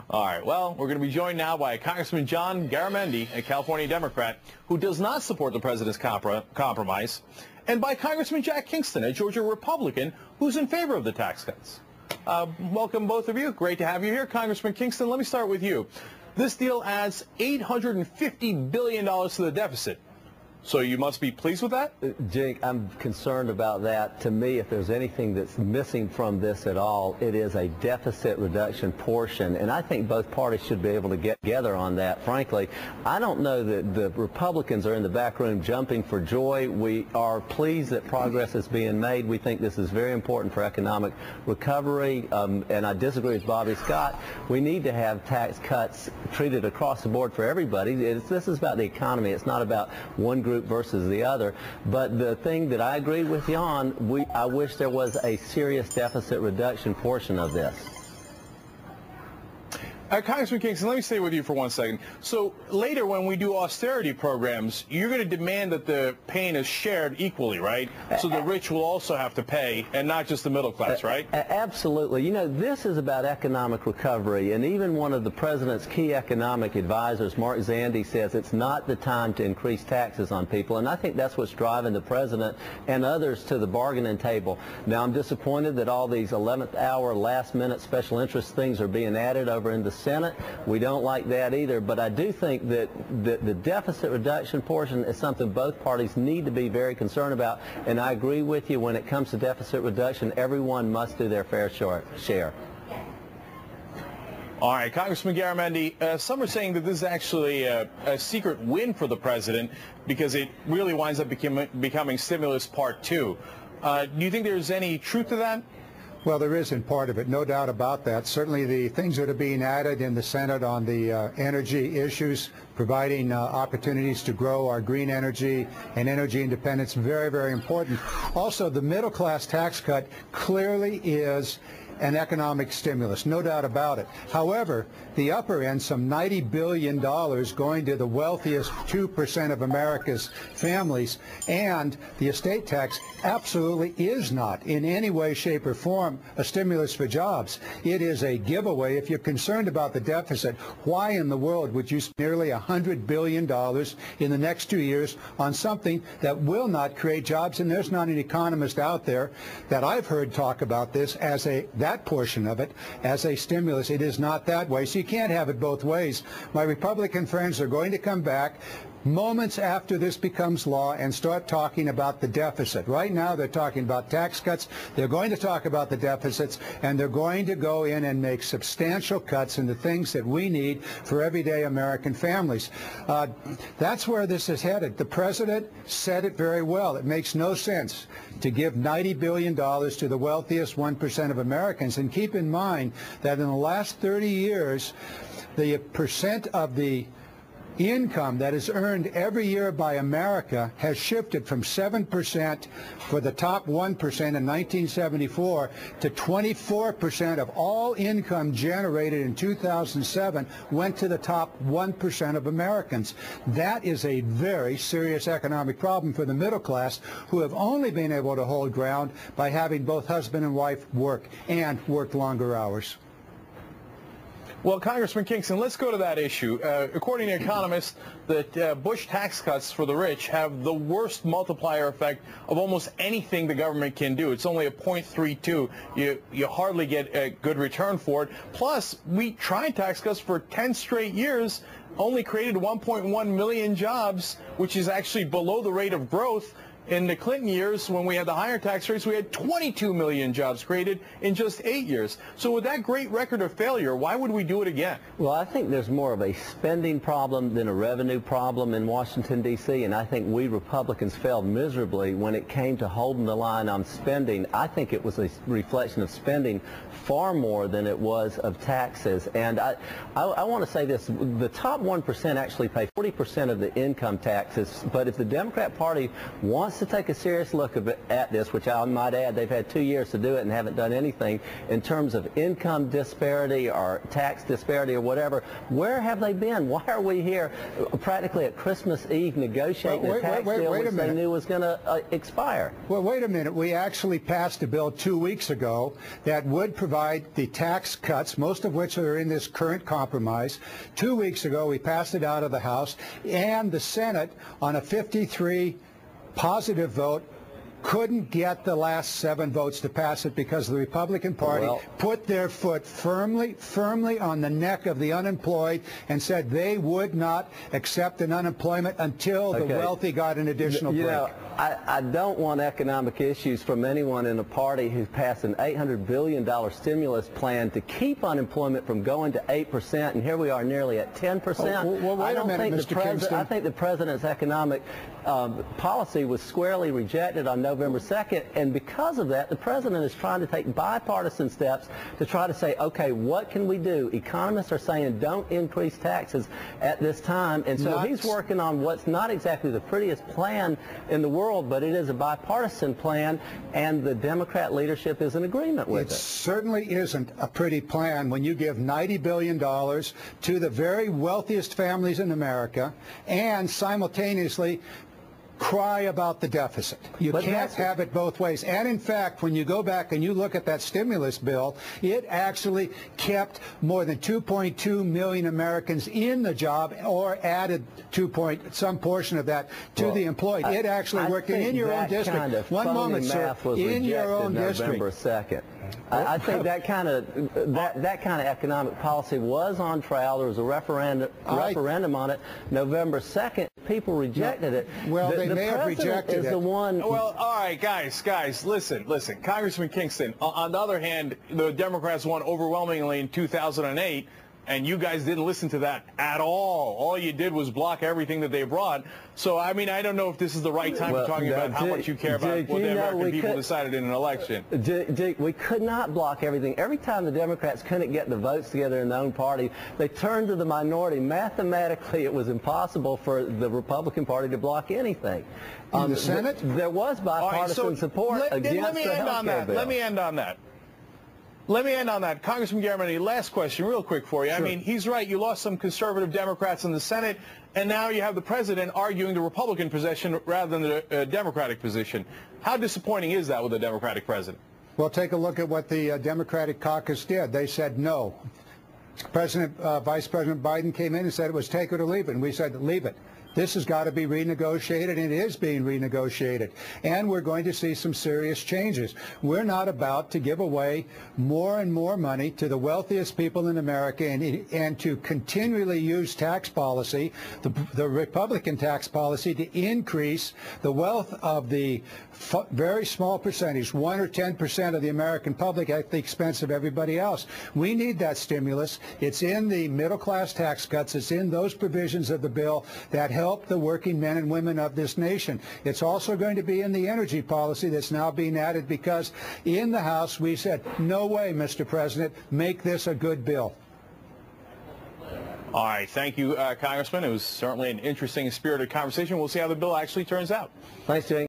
All right, well, we're going to be joined now by Congressman John Garamendi, a California Democrat, who does not support the president's compromise, and by Congressman Jack Kingston, a Georgia Republican, who's in favor of the tax cuts. Welcome, both of you. Great to have you here. Congressman Kingston, let me start with you. This deal adds $850 billion to the deficit. So you must be pleased with that? Jake, I'm concerned about that. To me, if there's anything that's missing from this at all, it is a deficit reduction portion. And I think both parties should be able to get together on that. Frankly, I don't know that the Republicans are in the back room jumping for joy. We are pleased that progress is being made. We think this is very important for economic recovery. And I disagree with Bobby Scott. We need to have tax cuts treated across the board for everybody. This is about the economy. It's not about one group versus the other. But the thing that I agree with you on, I wish there was a serious deficit reduction portion of this. Congressman Kingston, let me stay with you for 1 second. So later when we do austerity programs, you're going to demand that the pain is shared equally, right? So the rich will also have to pay and not just the middle class, right? Absolutely. You know, this is about economic recovery, and even one of the president's key economic advisors, Mark Zandi, says it's not the time to increase taxes on people, and I think that's what's driving the president and others to the bargaining table. Now, I'm disappointed that all these 11th hour, last-minute special interest things are being added over in the Senate. We don't like that either, but I do think that the deficit reduction portion is something both parties need to be very concerned about, and I agree with you when it comes to deficit reduction, everyone must do their fair share. All right, Congressman Garamendi, some are saying that this is actually a secret win for the president because it really winds up becoming stimulus part 2. Do you think there's any truth to that? Well, there is in part of it, no doubt about that. Certainly the things that are being added in the Senate on the energy issues, providing opportunities to grow our green energy and energy independence, very, very important. Also, the middle class tax cut clearly is an economic stimulus, no doubt about it. However, the upper end, some $90 billion going to the wealthiest 2% of America's families, and the estate tax absolutely is not in any way, shape, or form a stimulus for jobs. It is a giveaway. If you're concerned about the deficit, why in the world would you spend nearly $100 billion in the next 2 years on something that will not create jobs? And there's not an economist out there that I've heard talk about this as that portion of it as a stimulus. It is not that way. So you can't have it both ways. My Republican friends are going to come back moments after this becomes law and start talking about the deficit. Right now they're talking about tax cuts. They're going to talk about the deficits, and they're going to go in and make substantial cuts in the things that we need for everyday American families. That's where this is headed. The president said it very well. It makes no sense to give $90 billion to the wealthiest 1% of Americans. And keep in mind that in the last 30 years, the percent of the income that is earned every year by America has shifted from 7% for the top 1% in 1974 to 24% of all income generated in 2007 went to the top 1% of Americans. That is a very serious economic problem for the middle class, who have only been able to hold ground by having both husband and wife work and work longer hours. Well, Congressman Kingston, let's go to that issue. According to economists, the Bush tax cuts for the rich have the worst multiplier effect of almost anything the government can do. It's only a 0.32. You hardly get a good return for it. Plus, we tried tax cuts for 10 straight years, only created 1.1 million jobs, which is actually below the rate of growth. In the Clinton years, when we had the higher tax rates, we had 22 million jobs created in just 8 years. So with that great record of failure, why would we do it again? Well, I think there's more of a spending problem than a revenue problem in Washington, D.C., and I think we Republicans failed miserably when it came to holding the line on spending. I think it was a reflection of spending far more than it was of taxes. And I want to say this, the top 1% actually pay 40% of the income taxes, but if the Democrat Party wants us to take a serious look at this, which I might add they've had 2 years to do it and haven't done anything in terms of income disparity or tax disparity or whatever. Where have they been? Why are we here practically at Christmas Eve negotiating a tax deal which they knew was going to expire? Well, wait a minute. We actually passed a bill 2 weeks ago that would provide the tax cuts, most of which are in this current compromise. 2 weeks ago, we passed it out of the House, and the Senate, on a 53 positive vote, couldn't get the last 7 votes to pass it because the Republican Party put their foot firmly on the neck of the unemployed and said they would not accept an unemployment until the wealthy got an additional break. Know, I don't want economic issues from anyone in a party who passed an $800 billion stimulus plan to keep unemployment from going to 8%, and here we are nearly at 10%. Well, wait a minute, Mr. Kingston. I think the president's economic policy was squarely rejected on November 2nd, and because of that, the president is trying to take bipartisan steps to try to say, okay, what can we do? Economists are saying don't increase taxes at this time, and so he's working on what's not exactly the prettiest plan in the world, but it is a bipartisan plan, and the Democrat leadership is in agreement with it. It certainly isn't a pretty plan when you give $90 billion to the very wealthiest families in America and simultaneously cry about the deficit. You can't have it both ways. And in fact, when you go back and you look at that stimulus bill, it actually kept more than 2.2 million Americans in the job or added some portion of that to the employed. It actually worked in your own district. Kind of One moment, sir. In your own district. November 2nd. I think that kind of economic policy was on trial. There was a referendum on it November 2nd. People rejected it. Well, they may have rejected it. The one. Well, all right, guys, listen. Congressman Kingston, on the other hand, the Democrats won overwhelmingly in 2008, and you guys didn't listen to that at all. All you did was block everything that they brought. So, I mean, I don't know if this is the right time for talking about how much you care about what the American people decided in an election. Dick, we could not block everything. Every time the Democrats couldn't get the votes together in their own party, they turned to the minority. Mathematically, it was impossible for the Republican Party to block anything. In the Senate? There was bipartisan support against the health care bill. Let me end on that. Congressman Garamendi, last question real quick for you. Sure. I mean, he's right. You lost some conservative Democrats in the Senate, and now you have the president arguing the Republican position rather than the Democratic position. How disappointing is that with the Democratic president? Well, take a look at what the Democratic caucus did. They said no. Vice President Biden came in and said it was take it or leave it, and we said leave it. This has got to be renegotiated, and it is being renegotiated. And we're going to see some serious changes. We're not about to give away more and more money to the wealthiest people in America and to continually use tax policy, the Republican tax policy, to increase the wealth of the very small percentage, 1 or 10% of the American public at the expense of everybody else. We need that stimulus. It's in the middle-class tax cuts. It's in those provisions of the bill that help the working men and women of this nation. It's also going to be in the energy policy that's now being added because in the House we said, no way, Mr. President, make this a good bill. All right. Thank you, Congressman. It was certainly an interesting and spirited conversation. We'll see how the bill actually turns out. Thanks, Jane.